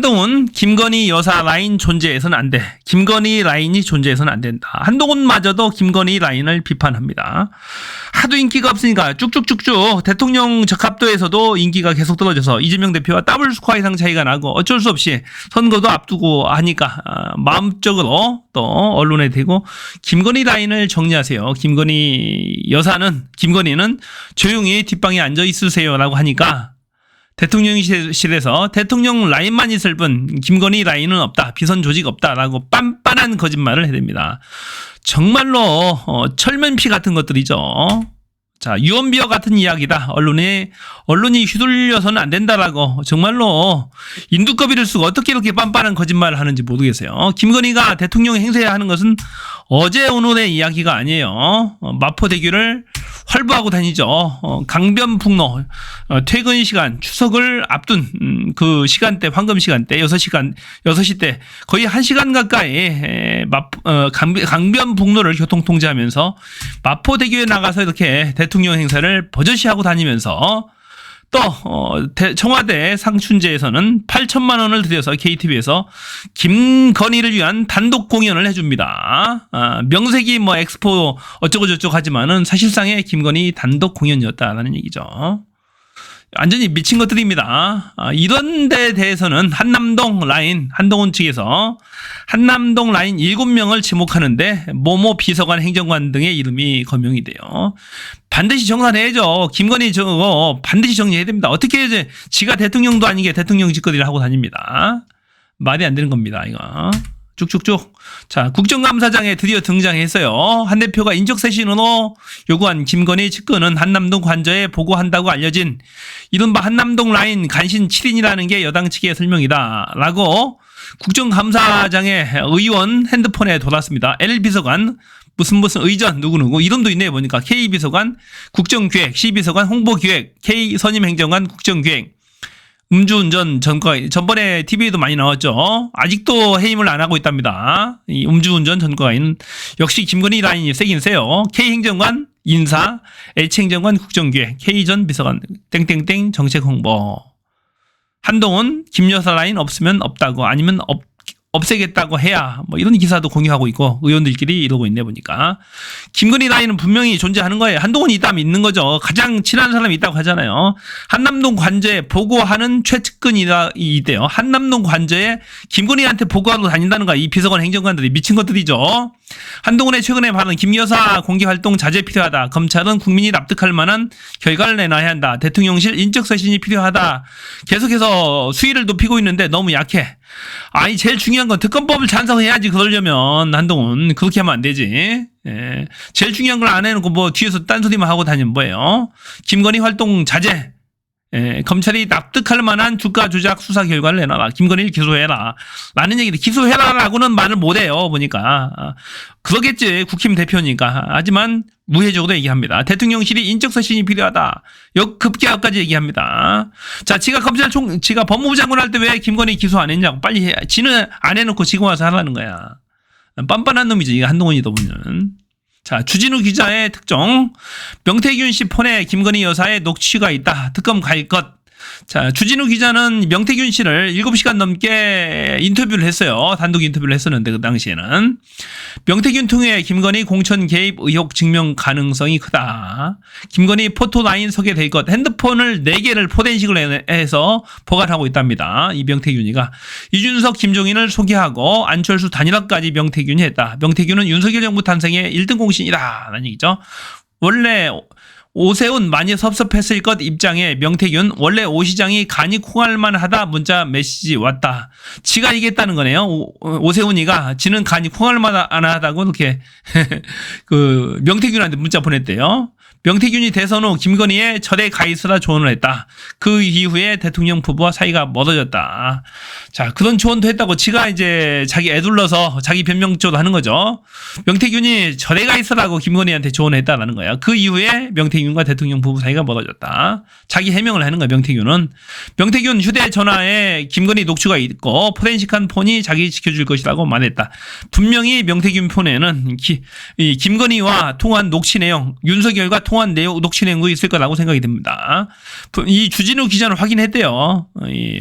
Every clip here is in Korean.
한동훈, 김건희 여사 라인 존재해서는 안 돼. 김건희 라인이 존재해서는 안 된다. 한동훈마저도 김건희 라인을 비판합니다. 하도 인기가 없으니까 쭉쭉쭉쭉 대통령 적합도에서도 인기가 계속 떨어져서 이재명 대표와 더블 스코어 이상 차이가 나고 어쩔 수 없이 선거도 앞두고 하니까 마음적으로 또 언론에 대고 김건희 라인을 정리하세요. 김건희는 조용히 뒷방에 앉아 있으세요라고 하니까 대통령실에서 대통령 라인만 있을 뿐 김건희 라인은 없다. 비선 조직 없다라고 빤빤한 거짓말을 해댑니다. 정말로 철면피 같은 것들이죠. 자, 유언비어 같은 이야기다. 언론이 휘둘려서는 안 된다라고 정말로 인두꺼비를 쓰고 어떻게 이렇게 빤빤한 거짓말을 하는지 모르겠어요. 김건희가 대통령 행세해야 하는 것은 어제 오늘의 이야기가 아니에요. 마포대교를 활보하고 다니죠. 강변북로 퇴근 시간 추석을 앞둔 그 시간대 황금 시간대 6시 때 거의 1시간 가까이 강변북로를 교통 통제하면서 마포대교에 나가서 이렇게 대통령 행사를 버젓이 하고 다니면서 또 청와대 상춘제에서는 8천만 원을 들여서 KTV에서 김건희를 위한 단독 공연을 해줍니다. 명색이 뭐 엑스포 어쩌고저쩌고 하지만은 사실상의 김건희 단독 공연이었다라는 얘기죠. 완전히 미친 것들입니다. 이런 데 대해서는 한남동 라인 한동훈 측에서 한남동 라인 7명을 지목하는데 모모 비서관 행정관 등의 이름이 거명이 돼요. 반드시 정산해야죠. 김건희 저거 반드시 정리해야 됩니다. 어떻게 이제 지가 대통령도 아니게 대통령 짓거리를 하고 다닙니다. 말이 안 되는 겁니다. 이거. 쭉쭉쭉. 자, 국정감사장에 드디어 등장했어요. 한 대표가 인적쇄신으로 요구한 김건희 측근은 한남동 관저에 보고한다고 알려진 이른바 한남동 라인 간신 7인이라는 게 여당 측의 설명이다. 라고 국정감사장의 의원 핸드폰에 돌았습니다. L비서관 무슨 의전 누구누구 이름도 있네요. 보니까 K비서관 국정기획, C비서관 홍보기획, K선임행정관 국정기획 음주운전 전과 전번에 TV에도 많이 나왔죠. 아직도 해임을 안 하고 있답니다. 이 음주운전 전과인 역시 김건희 라인이 세긴 세요. K행정관 인사, H행정관 국정기획, K전 비서관 땡땡땡 정책홍보. 한동훈 김여사 라인 없으면 없다고 아니면 없애겠다고 해야 뭐 이런 기사도 공유하고 있고 의원들끼리 이러고 있네 보니까 김건희 라인은 분명히 존재하는 거예요. 한동훈이 있다면 있는 거죠. 가장 친한 사람이 있다고 하잖아요. 한남동 관저에 보고하는 최측근이 있대요. 한남동 관저에 김건희한테 보고하러 다닌다는 거야. 이 비서관 행정관들이 미친 것들이죠. 한동훈의 최근에 발언 김여사 공개활동 자제 필요하다. 검찰은 국민이 납득할 만한 결과를 내놔야 한다. 대통령실 인적쇄신이 필요하다. 계속해서 수위를 높이고 있는데 너무 약해. 아니 제일 중요한 건 특검법을 찬성해야지. 그러려면 한동훈 그렇게 하면 안 되지. 예. 제일 중요한 걸 안 해놓고 뭐 뒤에서 딴소리만 하고 다니면 뭐예요. 김건희 활동 자제. 예, 검찰이 납득할 만한 주가 조작 수사 결과를 내놔라. 김건희를 기소해라. 라는 얘기를 기소해라라고는 말을 못해요. 보니까. 그러겠지. 국힘 대표니까. 하지만 무해적으로 얘기합니다. 대통령실이 인적쇄신이 필요하다. 역급격까지 얘기합니다. 자, 지가 법무부 장관 할 때 왜 김건희 기소 안 했냐고. 빨리 해. 지는 안 해놓고 지금 와서 하라는 거야. 빤빤한 놈이지. 이거 한동훈이다 보면. 자, 주진우 기자의 특종. 명태균 씨 폰에 김건희 여사의 녹취가 있다. 특검 갈 것. 자, 주진우 기자는 명태균 씨를 7시간 넘게 인터뷰를 했어요. 단독 인터뷰를 했었는데 그 당시에는. 명태균 통해 김건희 공천 개입 의혹 증명 가능성이 크다. 김건희 포토라인 소개될 것. 핸드폰을 4개를 포렌식을 해서 보관하고 있답니다. 이 명태균이가. 이준석, 김종인을 소개하고 안철수 단일화까지 명태균이 했다. 명태균은 윤석열 정부 탄생의 1등 공신이다. 라는 얘기죠. 원래 오세훈 많이 섭섭했을 것 입장에 명태균 원래 오 시장이 간이 콩알만 하다 문자 메시지 왔다. 지가 이겼다는 거네요. 오세훈이가 지는 간이 콩알만 안 하다고 이렇게 그 명태균한테 문자 보냈대요. 명태균이 대선 후 김건희의 절에 가 있으라 조언을 했다. 그 이후에 대통령 부부와 사이가 멀어졌다. 자, 그런 조언도 했다고 지가 이제 자기 애둘러서 자기 변명조로 하는 거죠. 명태균이 절에 가 있으라고 김건희한테 조언했다라는 거야. 그 이후에 명태균과 대통령 부부 사이가 멀어졌다. 자기 해명을 하는 거야, 명태균은. 명태균 휴대전화에 김건희 녹취가 있고 포렌식한 폰이 자기 지켜줄 것이라고 말했다. 분명히 명태균 폰에는 김건희와 통화한 녹취 내용, 윤석열과 통한 내용, 녹취 내용도 있을 거라고 생각이 듭니다. 이 주진우 기자는 확인했대요.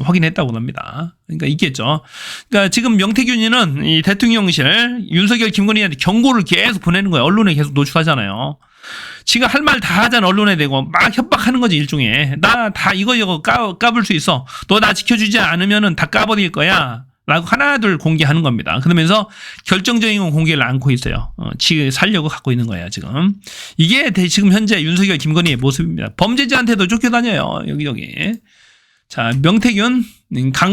확인했다고 합니다. 그러니까 있겠죠. 그러니까 지금 명태균이는 이 대통령실 윤석열 김건희한테 경고를 계속 보내는 거예요. 언론에 계속 노출하잖아요. 지가 할 말 다 하잖아. 언론에 대고 막 협박하는 거지 일종의. 나 다 이거 까불 수 있어. 너 나 지켜주지 않으면은 다 까버릴 거야. 라고 하나둘 공개하는 겁니다. 그러면서 결정적인 건 공개를 않고 있어요. 지금 살려고 갖고 있는 거예요, 지금. 이게 지금 현재 윤석열 김건희의 모습입니다. 범죄자한테도 쫓겨다녀요, 여기저기. 자, 명태균,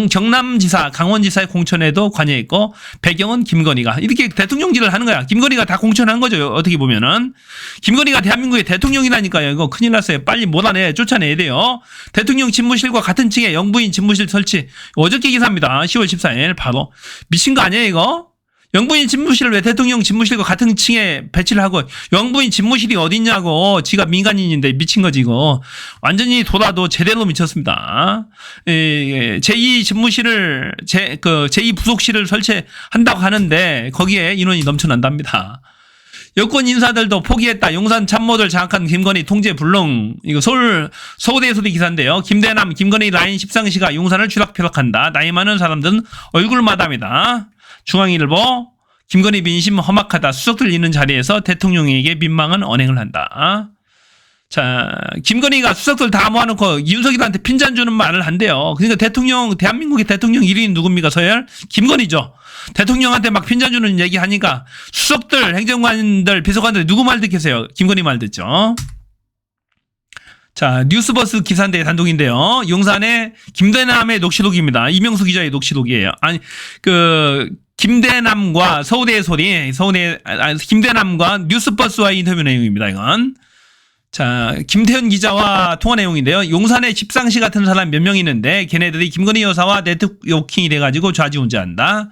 경남지사, 강원지사의 공천에도 관여했고, 배경은 김건희가. 이렇게 대통령질을 하는 거야. 김건희가 다 공천한 거죠, 어떻게 보면은. 김건희가 대한민국의 대통령이라니까요. 이거 큰일 났어요. 빨리 쫓아내야 돼요. 대통령 집무실과 같은 층에 영부인 집무실 설치. 어저께 기사입니다. 10월 14일, 바로. 미친 거 아니에요, 이거? 영부인 집무실을 왜 대통령 집무실과 같은 층에 배치를 하고 영부인 집무실이 어딨냐고. 지가 민간인인데 미친 거지 이거. 완전히 돌아도 제대로 미쳤습니다. 제2 집무실을 제2 부속실을 설치한다고 하는데 거기에 인원이 넘쳐난답니다. 여권 인사들도 포기했다. 용산 참모들 장악한 김건희 통제 불능. 이거 서울대에서도 기사인데요. 김대남, 김건희 라인 십상시가 용산을 쥐락펴락한다. 나이 많은 사람들은 얼굴 마담이다. 중앙일보, 김건희 민심 험악하다. 수석들 있는 자리에서 대통령에게 민망한 언행을 한다. 자, 김건희가 수석들 다 모아놓고 윤석열한테 핀잔 주는 말을 한대요. 그러니까 대한민국의 대통령 1위는 누굽니까, 서열? 김건희죠. 대통령한테 막 핀잔 주는 얘기 하니까 수석들, 행정관들, 비서관들 누구 말 듣겠어요? 김건희 말 듣죠. 자, 뉴스버스 기사인데 단독인데요. 용산의 김대남의 녹취록입니다. 이명수 기자의 녹취록이에요. 김대남과 김대남과 뉴스버스와의 인터뷰 내용입니다, 이건. 자, 김태현 기자와 통화 내용인데요. 용산에 집상시 같은 사람 몇 명 있는데 걔네들이 김건희 여사와 네트워킹이 돼가지고 좌지우지한다.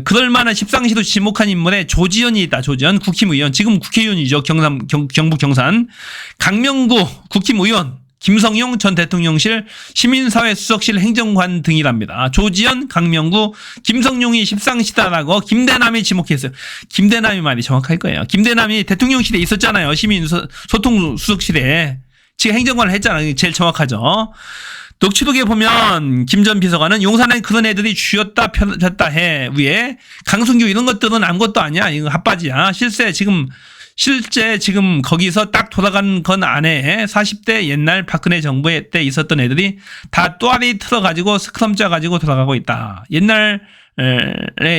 그럴 만한 집상시도 지목한 인물에 조지현이 있다. 조지현 국힘의원, 지금 국회의원이죠. 경북 경산. 강명구 국힘의원, 김성용 전 대통령실 시민사회수석실 행정관 등이랍니다. 조지현, 강명구, 김성용이 십상시다라고 김대남이 지목했어요. 김대남이 말이 정확할 거예요. 김대남이 대통령실에 있었잖아요. 시민소통수석실에. 지금 행정관을 했잖아요. 제일 정확하죠. 녹취록에 보면 김 전 비서관은 용산에 그런 애들이 쥐었다 폈다 해. 위에 강승규 이런 것들은 아무것도 아니야. 이거 핫바지야. 실제 지금 거기서 딱 돌아간 건 안에 40대 옛날 박근혜 정부 때 있었던 애들이 다 또아리 틀어가지고 스크럼 짜가지고 돌아가고 있다. 옛날에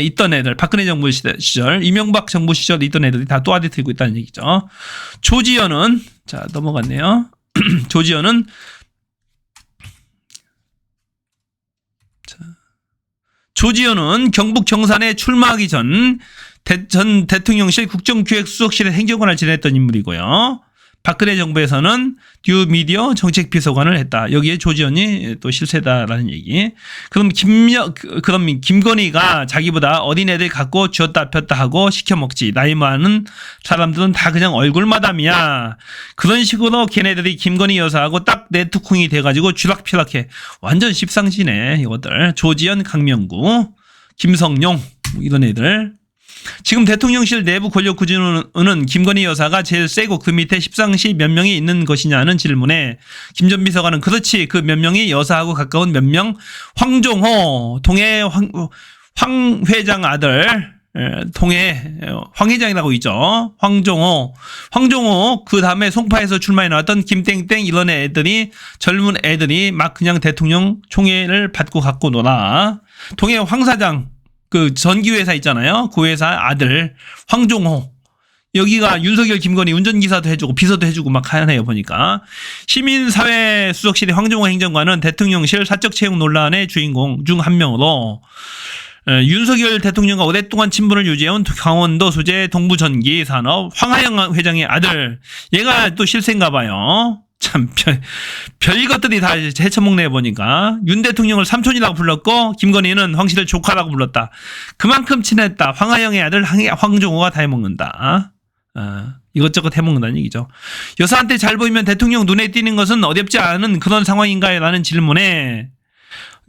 있던 애들, 박근혜 정부 시절, 이명박 정부 시절에 있던 애들이 다 또아리 틀고 있다는 얘기죠. 조지현은, 자, 넘어갔네요. 조지현은 경북 경산에 출마하기 전 대통령실 국정기획수석실의 행정관을 지냈던 인물이고요. 박근혜 정부에서는 뉴미디어 정책비서관을 했다. 여기에 조지현이 또 실세다라는 얘기. 그럼 김건희가 자기보다 어린애들 갖고 쥐었다 폈다 하고 시켜먹지. 나이 많은 사람들은 다 그냥 얼굴마담이야. 그런 식으로 걔네들이 김건희 여사하고 딱 네트쿵이 돼가지고 쥐락펴락해. 완전 십상시네 이것들. 조지현, 강명구, 김성용 이런 애들. 지금 대통령실 내부 권력 구조는 김건희 여사가 제일 세고 그 밑에 십상시 몇 명이 있는 것이냐는 질문에 김 전 비서관은 그렇지, 그 몇 명이 여사하고 가까운 몇 명, 황종호 동해 황 회장 아들, 동해 황 회장이라고 있죠. 황종호 그 다음에 송파에서 출마해 나왔던 김땡땡 이런 애들이, 젊은 애들이 막 그냥 대통령 총애를 받고 갖고 놀아. 동해 황 사장 그 전기회사 있잖아요. 그 회사 아들 황종호, 여기가 윤석열 김건희 운전기사도 해주고 비서도 해주고 막 하네요 보니까. 시민사회수석실의 황종호 행정관은 대통령실 사적 채용 논란의 주인공 중 한 명으로 윤석열 대통령과 오랫동안 친분을 유지해온 강원도 소재 동부전기 산업 황하영 회장의 아들, 얘가 또 실세인가 봐요. 참 별 것들이 다 헤쳐먹네 보니까. 윤 대통령을 삼촌이라고 불렀고 김건희는 황 씨를 조카라고 불렀다. 그만큼 친했다. 황하영의 아들 황종호가 다 해먹는다. 이것저것 해먹는다는 얘기죠. 여사한테 잘 보이면 대통령 눈에 띄는 것은 어렵지 않은 그런 상황인가요? 라는 질문에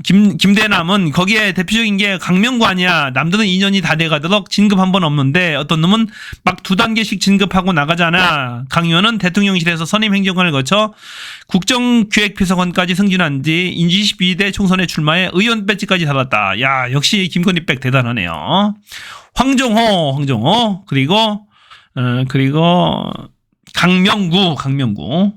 김대남은 거기에 대표적인 게 강명구 아니야. 남들은 2년이 다 돼가도록 진급 한 번 없는데 어떤 놈은 막 2단계씩 진급하고 나가잖아. 강 의원은 대통령실에서 선임 행정관을 거쳐 국정기획비서관까지 승진한 뒤 인지 22대 총선에 출마해 의원 배지까지 달았다. 야, 역시 김건희백 대단하네요. 황정호 그리고 강명구.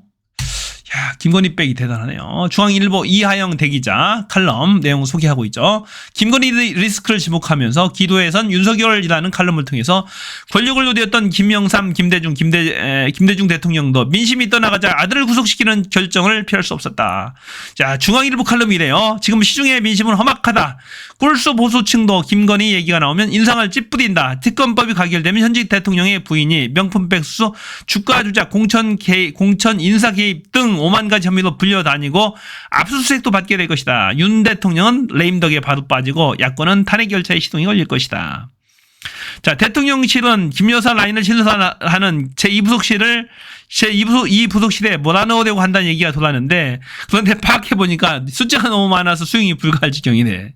야, 김건희백이 대단하네요. 중앙일보 이하영 대기자 칼럼 내용 소개하고 있죠. 김건희 리스크를 지목하면서 기도에선 윤석열이라는 칼럼을 통해서 권력을 노렸던 김영삼, 김대중 대통령도 민심이 떠나가자 아들을 구속시키는 결정을 피할 수 없었다. 자, 중앙일보 칼럼이래요. 지금 시중의 민심은 험악하다. 꿀수 보수층도 김건희 얘기가 나오면 인상을 찌푸린다. 특검법이 가결되면 현직 대통령의 부인이 명품백 수수, 주가 조작, 공천 인사 개입 등 5만 가지 혐의로 불려다니고 압수수색도 받게 될 것이다. 윤 대통령은 레임덕에 바로 빠지고 야권은 탄핵 열차에 시동이 걸릴 것이다. 자, 대통령실은 김 여사 라인을 신설하는 제2부속실에 몰아넣으려고 한다는 얘기가 돌았는데, 그런데 파악해보니까 숫자가 너무 많아서 수용이 불가할 지경이네.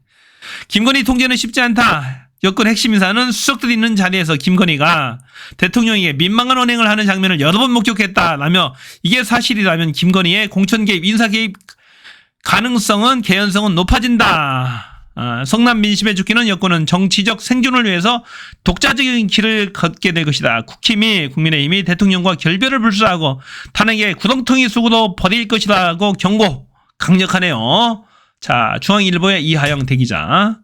김건희 통제는 쉽지 않다. 여권 핵심 인사는 수석들이 있는 자리에서 김건희가 대통령에게 민망한 언행을 하는 장면을 여러 번 목격했다라며 이게 사실이라면 김건희의 공천 개입, 인사 개입 가능성은 개연성은 높아진다. 성남 민심에 죽기는 여권은 정치적 생존을 위해서 독자적인 길을 걷게 될 것이다. 국힘이 국민의힘이 대통령과 결별을 불사하고 탄핵의 구렁텅이 속으로 버릴 것이라고 경고 강력하네요. 자, 중앙일보의 이하영 대기자.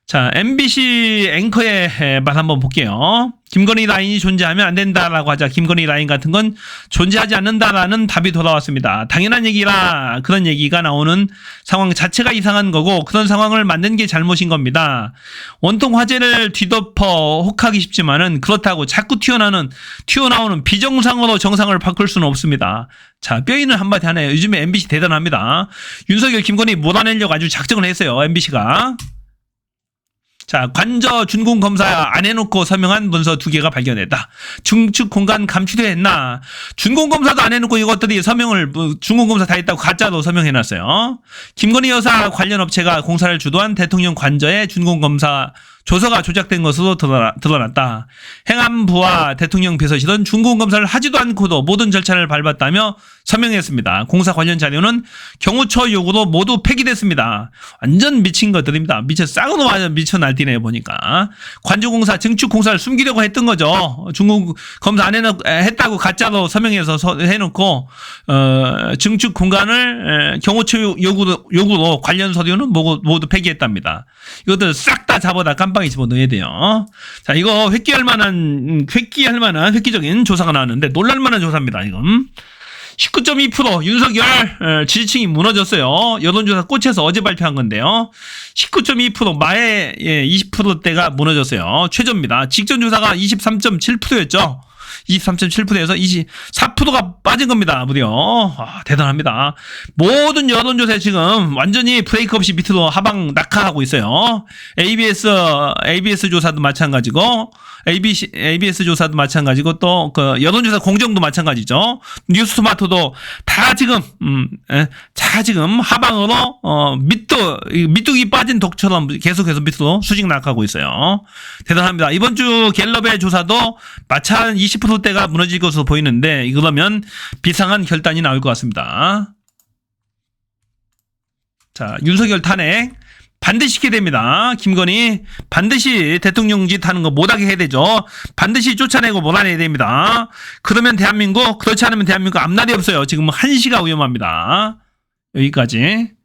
자, MBC 앵커의 말 한번 볼게요. 김건희 라인이 존재하면 안 된다라고 하자 김건희 라인 같은 건 존재하지 않는다라는 답이 돌아왔습니다. 당연한 얘기라 그런 얘기가 나오는 상황 자체가 이상한 거고 그런 상황을 만든 게 잘못인 겁니다. 온통 화제를 뒤덮어 혹하기 쉽지만은 그렇다고 자꾸 튀어나오는 비정상으로 정상을 바꿀 수는 없습니다. 자, 뼈 있는 한마디 하네요. 요즘에 MBC 대단합니다. 윤석열 김건희 몰아내려고 아주 작정을 했어요. MBC가. 자, 관저 준공 검사 안 해놓고 서명한 문서 2개가 발견됐다. 중축 공간 감추려 준공 검사도 안 해놓고 이것들이 서명을 준공 검사 다 했다고 가짜로 서명해놨어요. 김건희 여사 관련 업체가 공사를 주도한 대통령 관저에 준공 검사 조서가 조작된 것으로 드러났다. 행안부와 대통령 비서실은 준공검사를 하지도 않고도 모든 절차를 밟았다며 서명했습니다. 공사 관련 자료는 경호처 요구로 모두 폐기됐습니다. 완전 미친 것들입니다. 싹으로 미쳐 날뛰네 보니까. 관저공사, 증축공사를 숨기려고 했던 거죠. 준공검사 안 했다고 가짜로 서명해서 해놓고 증축 공간을 경호처 요구로 관련 서류는 모두 폐기했답니다. 이것들 싹 다 잡아다 깜빡이 집어넣어야 돼요. 자, 이거 획기할 만한 획기적인 조사가 나왔는데 놀랄만한 조사입니다. 이건 19.2% 윤석열 지지층이 무너졌어요. 여론조사 꽂혀서 어제 발표한 건데요. 19.2% 마의 20%대가 무너졌어요. 최저입니다. 직전 조사가 23.7%였죠. 23.7%에서 24%가 빠진 겁니다. 무려. 대단합니다. 모든 여론조사에 지금 완전히 브레이크 없이 밑으로 하방 낙하하고 있어요. ABS 조사도 마찬가지고, ABS 조사도 마찬가지고, 또, 여론조사 공정도 마찬가지죠. 뉴스토마토도 다 지금 하방으로, 밑둥이 빠진 독처럼 계속해서 밑으로 수직 낙하고 있어요. 대단합니다. 이번 주 갤럽의 조사도 마찬 20%대가 무너질 것으로 보이는데, 그러면 비상한 결단이 나올 것 같습니다. 자, 윤석열 탄핵. 반드시 시켜야 됩니다. 김건희 반드시 대통령짓 하는 거 못하게 해야 되죠. 반드시 쫓아내고 몰아내야 됩니다. 그러면 대한민국, 그렇지 않으면 대한민국 앞날이 없어요. 지금 한시가 위험합니다. 여기까지.